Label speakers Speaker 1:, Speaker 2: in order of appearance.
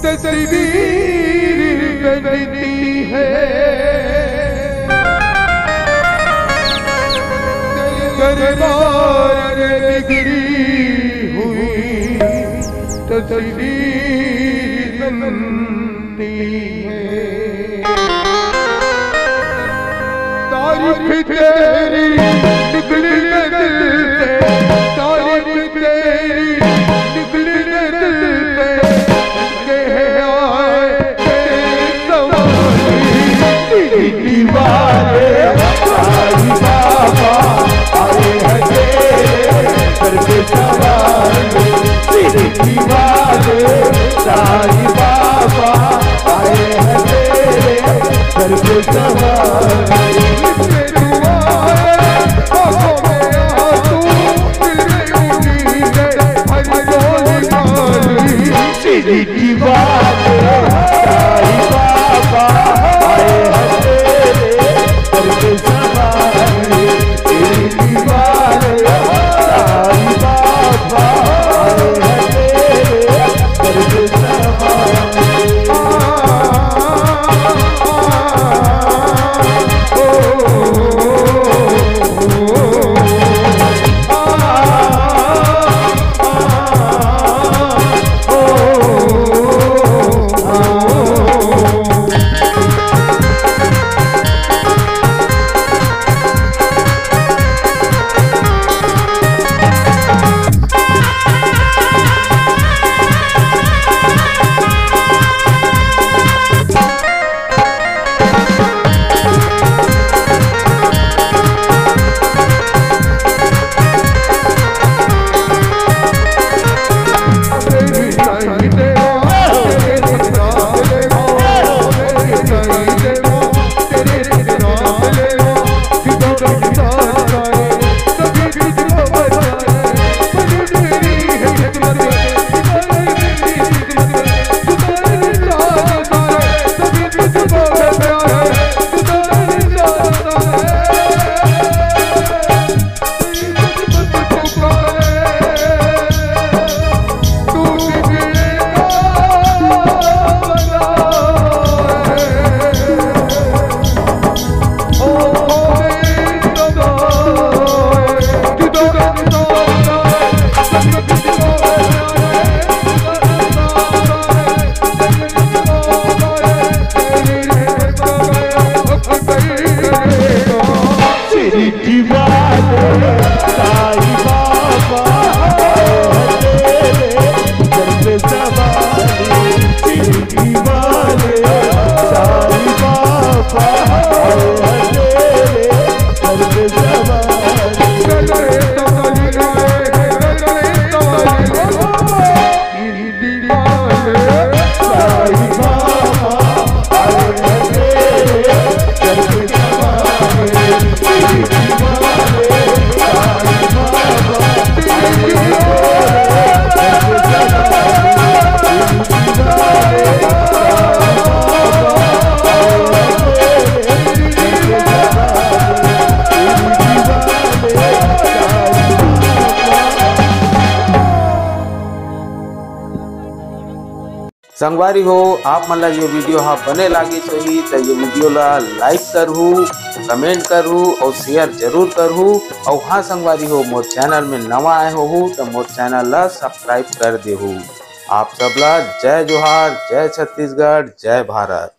Speaker 1: तस्वीर बनती है, दरबार में बिगड़ी हुई तस्वीर बनती है। तारीफ तेरी निकली दिल से, तारीफ तेरी निकली दिल से, दीवारे साईं बाबा आए हैं तेरे दर पे सवारी। तेरे दीवारे साईं बाबा आए हैं तेरे दर पे सवारी। तेरी दीवारे साईं बाबा आए हैं
Speaker 2: संगवारी हो आप मन ला ये वीडियो हाँ बने लगी सही तो ये वीडियो ला लाइक करहू, कमेंट करहू और शेयर जरूर करहू। और हाँ संगवारी हो मोर चैनल में नवा आए हो तो मोर चैनल ला सब्सक्राइब कर देहू। आप सबला जय जोहार, जय छत्तीसगढ़, जय भारत।